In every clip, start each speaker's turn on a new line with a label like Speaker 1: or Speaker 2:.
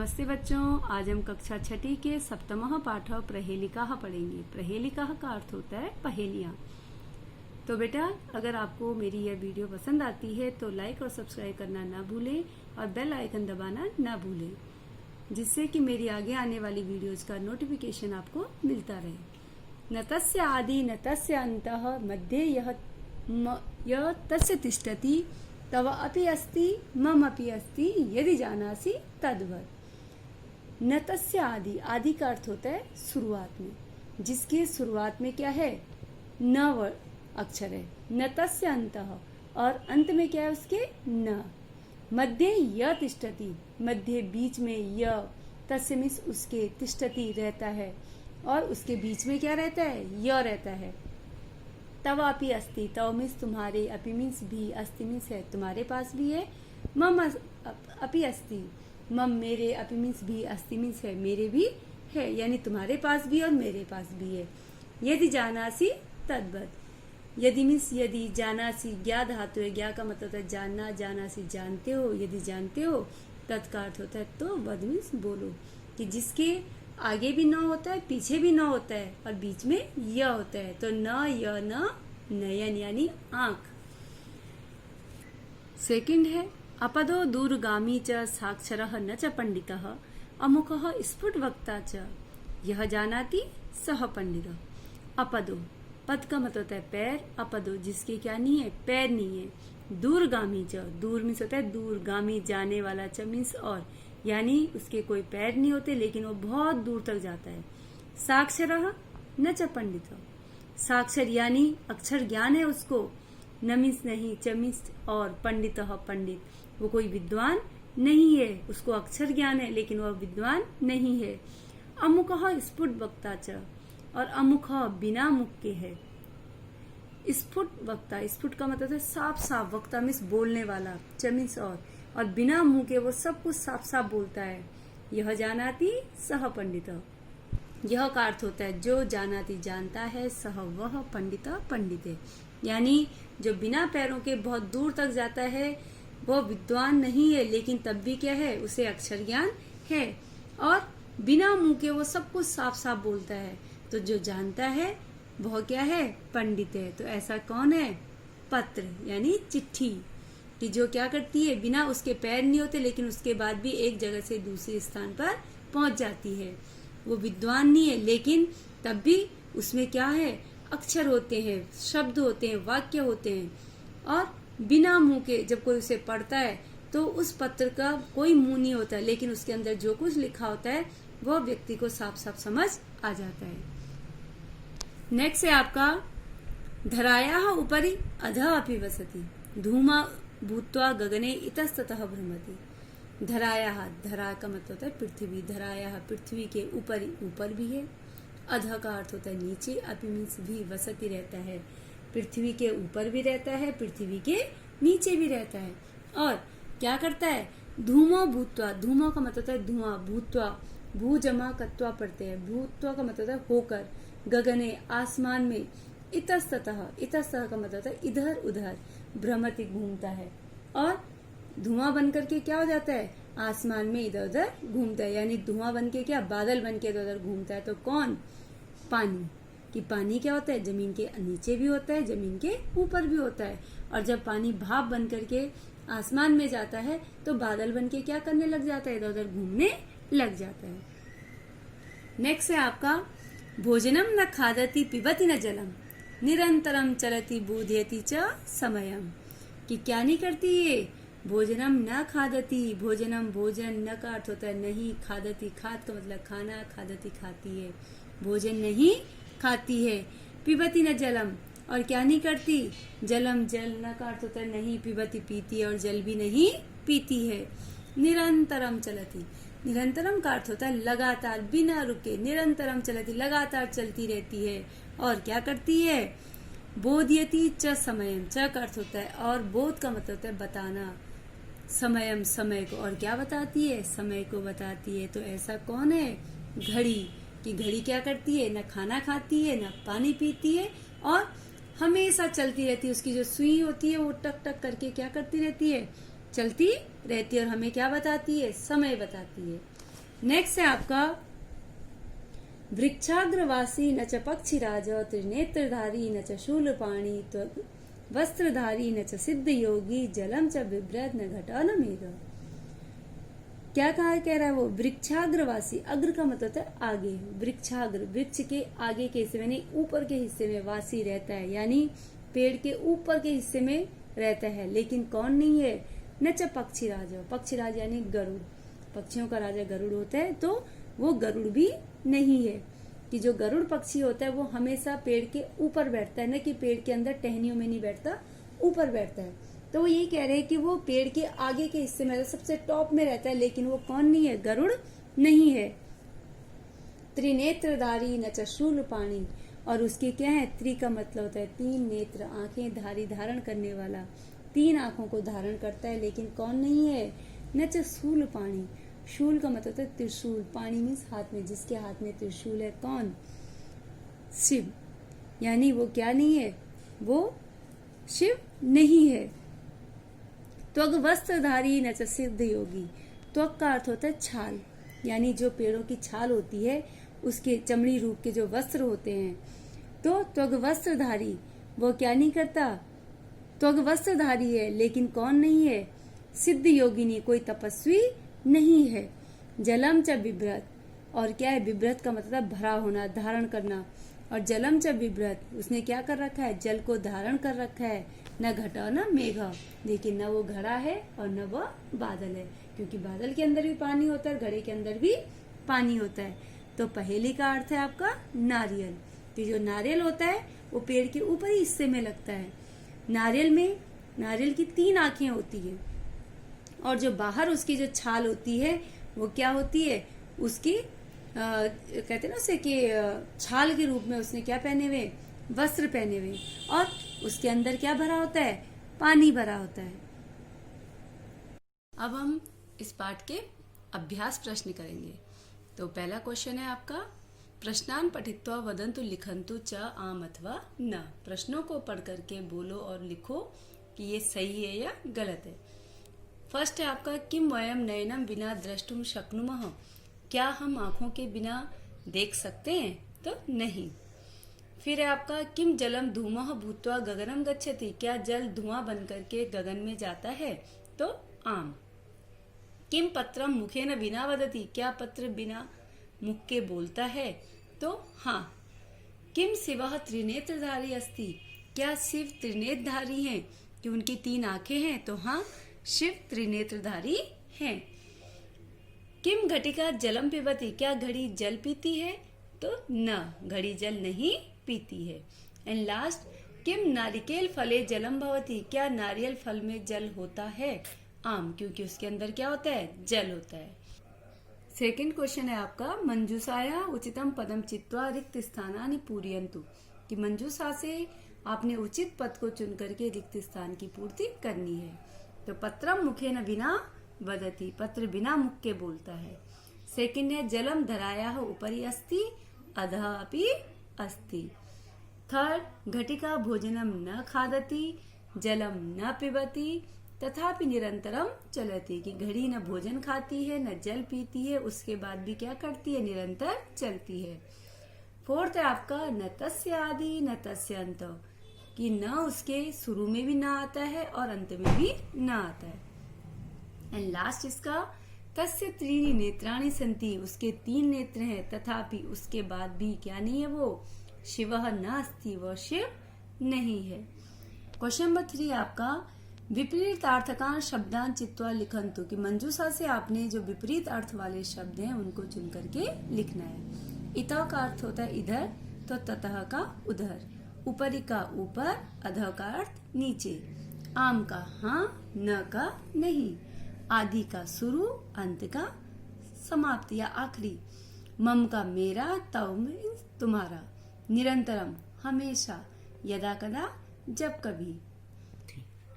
Speaker 1: नमस्ते बच्चों, आज हम कक्षा छठी के सप्तमः पाठ प्रहेलिकाः पढ़ेंगे। प्रहेलिकाः का अर्थ होता है पहेलियाँ। तो बेटा, अगर आपको मेरी यह वीडियो पसंद आती है तो लाइक और सब्सक्राइब करना ना भूलें और बेल आइकन दबाना ना भूलें, जिससे कि मेरी आगे आने वाली वीडियोज का नोटिफिकेशन आपको मिलता रहे। न तस्य आदि न तस्य अंतः मध्ये यः तस्य तिष्ठति तव अपि अस्ति मम अपि अस्ति यदि जानासि तद्वत्। न तस्य आदि, आदि का अर्थ होता है शुरुआत में, जिसके शुरुआत में क्या है, न अक्षर है। न तस्य अंतः, और अंत में क्या है उसके, न। मध्य य तिष्ठति, मध्य बीच में य, तस्य मीन्स उसके, तिष्ठति रहता है, और उसके बीच में क्या रहता है, य रहता है। तव अपि अस्ति, तव मीन्स तुम्हारे, अपि मीन्स भी, अस्ति मीन्स है, तुम्हारे पास भी है। मम अपि अस्ति, मम मेरे, अपि मीन्स भी, अस्ति मीन्स है, मेरे भी है, यानी तुम्हारे पास भी और मेरे पास भी है। यदि जानासी तद्वत्, यदि मीन्स यदि, जानासी ज्ञा धातु है, ज्ञा का मतलब है जानना, जानासी जानते हो, यदि जानते हो, तत् का अर्थ होता है तो, वद मीन्स बोलो, कि जिसके आगे भी न होता है, पीछे भी न होता है, और बीच में य होता है, तो न य न, नयन यानी आंख। सेकंड है अपदो दूरगामी च साक्षरः न च पंडितः अमुखः स्फुटवक्ता च यह जानाति सह पंडितः। अपदो, पद का मतलब होता है पैर, अपदो जिसके क्या नहीं है, पैर नहीं है। दूरगामी च, दूर मीन्स होता है दूर, गामी जाने वाला, च मीन्स और, यानी उसके कोई पैर नहीं होते लेकिन वो बहुत दूर तक जाता है। साक्षरः न च पंडितः, साक्षर यानी अक्षर ज्ञान है उसको, न मीन्स नहीं, च मीन्स और, पंडितः पंडित, वो कोई विद्वान नहीं है, उसको अक्षर ज्ञान है लेकिन वह विद्वान नहीं है। अमुखः स्फुट वक्ता च, और अमुख बिना मुख के है। स्फुट वक्ता, स्फुट का मतलब है साफ साफ, वक्ता मीन्स बोलने वाला, च मीन्स और बिना मुंह के वो सब कुछ साफ साफ बोलता है। यह जानाति सह पंडितः, यह का अर्थ होता है जो जानाति जानता है, सह वह, पंडितः पंडित है, यानी जो बिना पैरों के बहुत दूर तक जाता है वह विद्वान नहीं है लेकिन तब भी क्या है, उसे अक्षर ज्ञान है, और बिना मुंह के वो सब कुछ साफ साफ बोलता है, तो जो जानता है वह क्या है, पंडित है। तो ऐसा कौन है, पत्र यानी चिट्ठी, कि जो क्या करती है, बिना उसके पैर नहीं होते लेकिन उसके बाद भी एक जगह से दूसरे स्थान पर पहुंच जाती है। वो विद्वान नहीं है लेकिन तब भी उसमें क्या है, अक्षर होते हैं, शब्द होते हैं, वाक्य होते हैं, और बिना मुंह के जब कोई उसे पढ़ता है तो उस पत्र का कोई मुंह नहीं होता लेकिन उसके अंदर जो कुछ लिखा होता है वह व्यक्ति को साफ साफ समझ आ जाता है। नेक्स्ट है आपका धरायाः उपरि अधः अपि वसति धूमा भूत्वा गगने इतस्ततः भ्रमति। धरायाः, धरा का मतलब होता है पृथ्वी, धरायाः पृथ्वी के ऊपर, ऊपर भी है। अधः का अर्थ होता है नीचे, अपि मीन्स भी, वसति रहता है, पृथ्वी के ऊपर भी रहता है, पृथ्वी के नीचे भी रहता है। और क्या करता है, धूमो भूत्वा, धूमो का मतलब होता है धुआं, भूत्वा, भू जमा कत्वा पढ़ते हैं, भूत्वा का मतलब होता है होकर, गगने आसमान में, इतस्ततः, इतस्ततः का मतलब होता है इधर उधर, भ्रमति घूमता है, और धुआं बन करके क्या हो जाता है, आसमान में इधर उधर घूमता है, यानी धुआं बन के क्या, बादल बन के इधर उधर घूमता है। तो कौन, पानी, कि पानी क्या होता है, जमीन के नीचे भी होता है, जमीन के ऊपर भी होता है, और जब पानी भाप बन करके आसमान में जाता है तो बादल बन के क्या करने लग जाता है, इधर उधर घूमने लग जाता है। नेक्स्ट है आपका भोजनम न खादति पिबति न जलम निरंतरम चलति बोधयति च समयम, कि क्या नहीं करती ये, भोजनम न खादति, भोजनम भोजन, न का अर्थ होता है नहीं, खादति, खाद का मतलब खाना, खादति खाती है, भोजन नहीं खाती है। पिबति न जलम, और क्या नहीं करती, जलम जल, न का अर्थ होता है नहीं, पिबति पीती है, और जल भी नहीं पीती है। निरंतरम चलती, निरंतरम का अर्थ होता है लगातार, बिना रुके, निरंतरम चलती, लगातार चलती रहती है, और क्या करती है, बोधयति च समयम, च का अर्थ होता है और, बोध का मतलब होता है बताना, समयम समय को, और क्या बताती है, समय को बताती है। तो ऐसा कौन है, घड़ी, कि घड़ी क्या करती है, न खाना खाती है, न पानी पीती है, और हमेशा चलती रहती है, उसकी जो सुई होती है वो टक टक करके क्या करती रहती है, चलती रहती है और हमें क्या बताती है, समय बताती है। नेक्स्ट है आपका वृक्षाग्रवासी न च पक्षीराज त्रिनेत्रधारी न च शूलपाणी वस्त्रधारी न च सिद्ध योगी जलम च बिभ्रत न घटा न मेघ। क्या कह रहा है वो? वृक्षाग्रवासी, अग्र का मतलब होता है आगे, वृक्षाग्र वृक्ष के आगे के हिस्से में नहीं, ऊपर के हिस्से में वासी रहता है, यानी पेड़ के ऊपर के हिस्से में रहता है, लेकिन कौन नहीं है? न च पक्षीराज, पक्षीराज यानी गरुड़, पक्षियों का राजा गरुड़ होता है, तो वो गरुड़ भी नहीं है। कि जो गरुड़ पक्षी होता है वो हमेशा पेड़ के ऊपर बैठता है, न कि पेड़ के अंदर टहनियों में नहीं बैठता, ऊपर बैठता है। तो वो यही कह रहे हैं कि वो पेड़ के आगे के हिस्से में सबसे टॉप में रहता है, लेकिन वो कौन नहीं है? गरुड़ नहीं है। त्रिनेत्रधारी न च शूलपाणी, और उसके क्या है? त्रि का मतलब होता है तीन, नेत्र आंखें, धारी धारण करने वाला, तीन आंखों को धारण करता है, लेकिन कौन नहीं है? न च शूलपाणी, शूल का मतलब होता है त्रिशूल, पाणी मीन्स हाथ में, जिसके हाथ में त्रिशूल है कौन? शिव, यानी वो क्या नहीं है? वो शिव नहीं है। त्वग वस्त्रधारी न च सिद्ध योगी, त्वग का अर्थ होता है छाल, यानी जो पेड़ों की छाल होती है उसके चमड़ी रूप के जो वस्त्र होते हैं, तो त्वग वस्त्रधारी वो क्या नहीं करता? त्वग वस्त्रधारी है, लेकिन कौन नहीं है? सिद्ध योगिनी, कोई तपस्वी नहीं है। जलम च बिभ्रत, और क्या है? बिभ्रत का मतलब भरा होना, धारण करना, और जलम च बिभ्रत, उसने क्या कर रखा है? जल को धारण कर रखा है। न घटा न मेघा, लेकिन न वो घड़ा है और न वो बादल है, क्योंकि बादल के अंदर भी पानी होता है, घड़े के अंदर भी पानी होता है। तो पहेली का अर्थ है आपका नारियल, कि जो नारियल होता है वो पेड़ के ऊपरी हिस्से में लगता है। नारियल की तीन आंखें होती है, और जो बाहर उसकी जो छाल होती है वो क्या होती है? उसकी कहते हैं ना उसे कि छाल के रूप में उसने क्या पहने हुए? वस्त्र पहने हुए, और उसके अंदर क्या भरा होता है? पानी भरा होता है। अब हम इस पाठ के अभ्यास प्रश्न करेंगे। तो पहला क्वेश्चन है आपका, प्रश्नान पठित्वा वदन्तु लिखन्तु च आम अथवा न। प्रश्नों को पढ़ करके बोलो और लिखो कि ये सही है या गलत है। फर्स्ट है आपका, किम वयम नयनम बिना द्रष्टुम शक्नुमः, क्या हम आंखों के बिना देख सकते हैं? तो नहीं। फिर है आपका, किम जलम धूमः भूत्वा गगनम गच्छति, क्या जल धुआं बन करके गगन में जाता है? तो आम। किम पत्रम मुखेन बिना वदति, क्या पत्र बिना मुख के बोलता है? तो हाँ। किम शिवः त्रिनेत्रधारी अस्ति, क्या शिव त्रिनेत्रधारी हैं, कि उनकी तीन आंखें हैं? तो हाँ, शिव त्रिनेत्रधारी हैं। किम घटिका जलम पिबती, क्या घड़ी जल पीती है? तो न, घड़ी जल नहीं पीती है। एंड लास्ट, किम नारिकेल फले जलम भवती, क्या नारियल फल में जल होता है? आम, क्योंकि उसके अंदर क्या होता है? जल होता है। सेकंड क्वेश्चन है आपका, मंजूषाया उचितम पदम चित्वा रिक्त स्थानानि पूरयन्तु, कि मंजूषा से आपने उचित पद को चुन करके रिक्त स्थान की पूर्ति करनी है। तो पत्रम मुखेन बिना वदति, पत्र बिना मुख के बोलता है। सेकंड है, जलम धरायाः उपरि अस्ति अधः अपि अस्ति। थर्ड, घटिका भोजनम न खादति जलम न पिबति तथापि निरंतरम चलती, कि घड़ी न भोजन खाती है न जल पीती है, उसके बाद भी क्या करती है? निरंतर चलती है। फोर्थ है आपका, न तस्य आदि न तस्य अंत, कि न उसके शुरू में भी ना आता है और अंत में भी ना आता है। एंड लास्ट इसका, तस्य त्रीणि नेत्राणि सन्ति, उसके तीन नेत्र हैं, तथापि उसके बाद भी क्या नहीं है? वो शिवः नास्ति, वह शिव नहीं है। क्वेश्चन नंबर 3 आपका, विपरीत अर्थकान शब्दान चित्वा लिखन्तु, कि मंजूषा से आपने जो विपरीत अर्थ वाले शब्द हैं उनको चुन करके लिखना है। इतः का अर्थ होता है इधर, तो ततः का उधर, ऊपरी का ऊपर, अधः का अर्थ नीचे, आम का हाँ, न का नहीं, आदि का शुरू, अंत का समाप्ति या आखिरी, मम का मेरा, तव में तुम्हारा, निरंतरम हमेशा, यदा कदा जब कभी।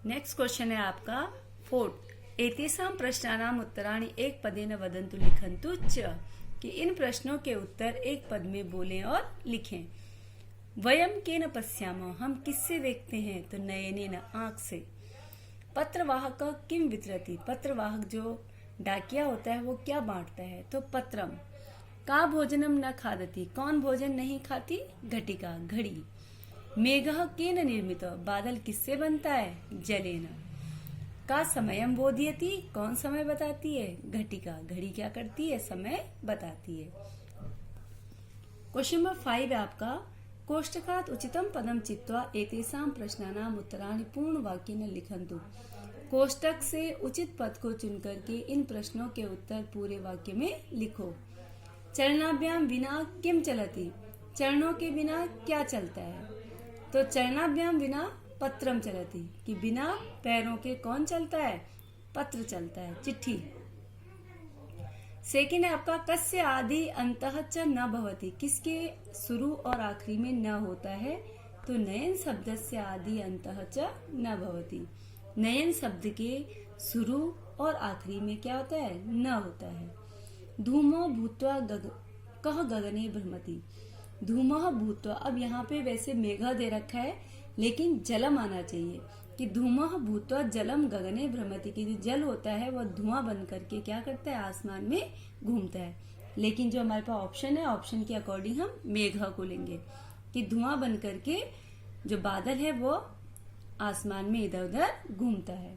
Speaker 1: नेक्स्ट क्वेश्चन है आपका 4th, एतेषां प्रश्नानाम उत्तराणि एक पदेन वदन्तु लिखन्तु च, कि इन प्रश्नों के उत्तर एक पद में बोलें और लिखें। वयम केन पश्यामः, हम किससे देखते हैं? तो नयनेन, आंख से। पत्रवाहक किम वितरति, पत्रवाहक जो डाकिया होता है वो क्या बांटता है? तो पत्रम। का भोजनम न खादती, कौन भोजन नहीं खाती? घटिका, घड़ी। मेघः केन निर्मित, बादल किससे बनता है? जलेन। का समयम बोधयति, कौन समय बताती है? घटिका, घड़ी क्या करती है? समय बताती है। क्वेश्चन नंबर 5 है आपका, कोष्टकात उचितम पदम चित्वा एतेषां प्रश्नानाम उत्तराणि पूर्ण वाक्येन लिखन्तु। कोष्टक से उचित पद को चुनकर के इन प्रश्नों के उत्तर पूरे वाक्य में लिखो। चरणाभ्याम विना किम चलति, चरणों के बिना क्या चलता है? तो चरणाभ्याम बिना पत्रम चलति, कि बिना पैरों के कौन चलता है? पत्र चलता है, चिट्ठी। सेकंड है आपका, कस्य आदि अंतः च न भवति, किसके शुरू और आखिरी में न होता है? तो नयन शब्द से आदि अंतः च न भवति, नयन शब्द के शुरू और आखिरी में क्या होता है? न होता है। धूमो भूत्वा कह गगने भ्रमति, धूमः भूत्वा, अब यहाँ पे वैसे मेघा दे रखा है लेकिन जलम आना चाहिए कि धूमः भूत्वा जलम गगने भ्रमति, की जो जल होता है वह धुआं बन करके क्या करता है? आसमान में घूमता है। लेकिन जो हमारे पास ऑप्शन है, ऑप्शन के अकॉर्डिंग हम मेघा को लेंगे कि धुआं बन करके जो बादल है वो आसमान में इधर उधर घूमता है।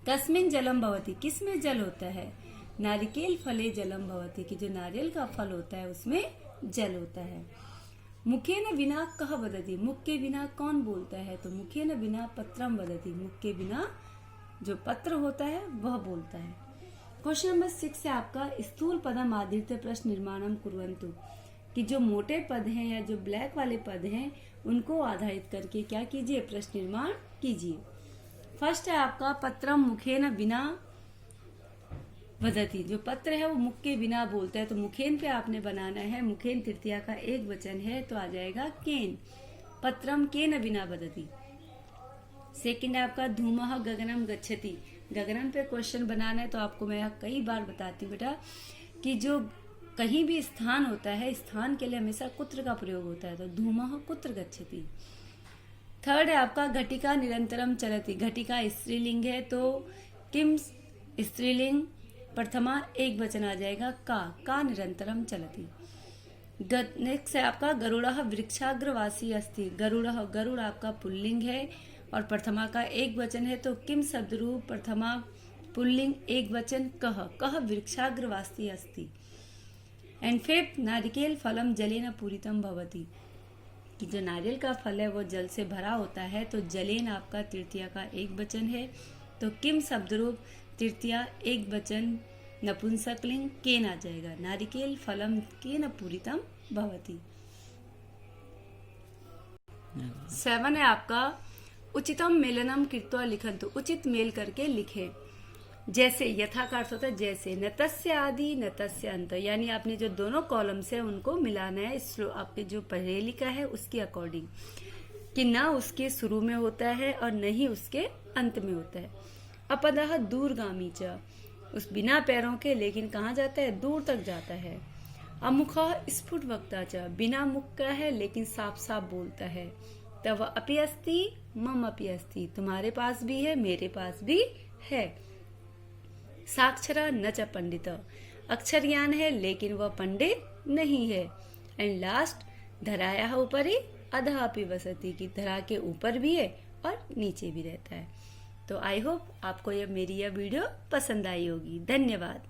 Speaker 1: तस्मिन जलम भवति, किसमें जल होता है? नारिकेल फले जलम भवति, कि जो नारियल का फल होता है उसमें जल होता है। मुखेन बिना कह वदति, मुख के बिना कौन बोलता है? तो मुखेन बिना पत्रम वदति, मुख के बिना जो पत्र होता है वह बोलता है। क्वेश्चन नंबर 6 है आपका, स्थूल पदम आधृत्य प्रश्न निर्माणम कुर्वन्तु, कि जो मोटे पद हैं या जो ब्लैक वाले पद हैं उनको आधारित करके क्या कीजिए? प्रश्न निर्माण कीजिए। फर्स्ट है आपका, पत्रम मुखेन बिना वदति, जो पत्र है वो मुख के बिना बोलता है, तो मुखेन पे आपने बनाना है। मुखेन तृतीया का एक वचन है तो आ जाएगा केन, पत्रम केन बिना वदति। सेकंड है आपका, धूमः गगनम गच्छति, गगनम पे क्वेश्चन बनाना है तो आपको मैं कई बार बताती हूँ बेटा कि जो कहीं भी स्थान होता है, स्थान के लिए हमेशा कुत्र का प्रयोग होता है, तो धूमः कुत्र गच्छति। थर्ड है आपका, घटिका निरंतरम चलति, घटिका स्त्रीलिंग है तो किम स्त्रीलिंग, प्रथमा एक वचन आ जाएगा का निरंतरम चलति। नेक्स्ट है आपका, गरुड़ः वृक्षाग्रवासी अस्ति, गरुड़ः, गरुड़ आपका पुल्लिंग है और प्रथमा का एक वचन है तो किम शब्द रूप प्रथमा पुल्लिंग एक वचन कह वृक्षाग्रवासी अस्ति। एंड फिफ्थ, नारिकेल फलम जलेन पूरितम भवति, कि जो नारियल का फल है वो जल से भरा होता है तो जलेन आपका तृतीया का एक वचन है तो किम शब्द रूप तृतीया एक वचन नपुंसकलिंग केन आ जाएगा, नारिकेल फलम केन पूरितम भवति। 7 है आपका, उचितम मेलनम कृत्वा लिखन्तु, उचित मेल करके लिखे। जैसे, यथा का अर्थ होता है जैसे, न तस्य आदि न तस्य अंत, यानी आपने जो दोनों कॉलम्स है उनको मिलाना है इस आपके जो पहले लिखा है उसके अकॉर्डिंग, कि ना उसके शुरू में होता है और न ही उसके अंत में होता है। अपदः दूरगामी च, उस बिना पैरों के लेकिन कहाँ जाता है? दूर तक जाता है। अमुखः स्फुट वक्ता च, बिना मुख का है लेकिन साफ साफ बोलता है। तव अपि अस्ति मम अपि अस्ति, तुम्हारे पास भी है मेरे पास भी है। साक्षरा न च पंडित, अक्षर ज्ञान है लेकिन वह पंडित नहीं है। एंड लास्ट, धरायाः उपरि अधः अपि वसति, की धरा के ऊपर भी है और नीचे भी रहता है। तो आई होप आपको मेरी यह वीडियो पसंद आई होगी। धन्यवाद।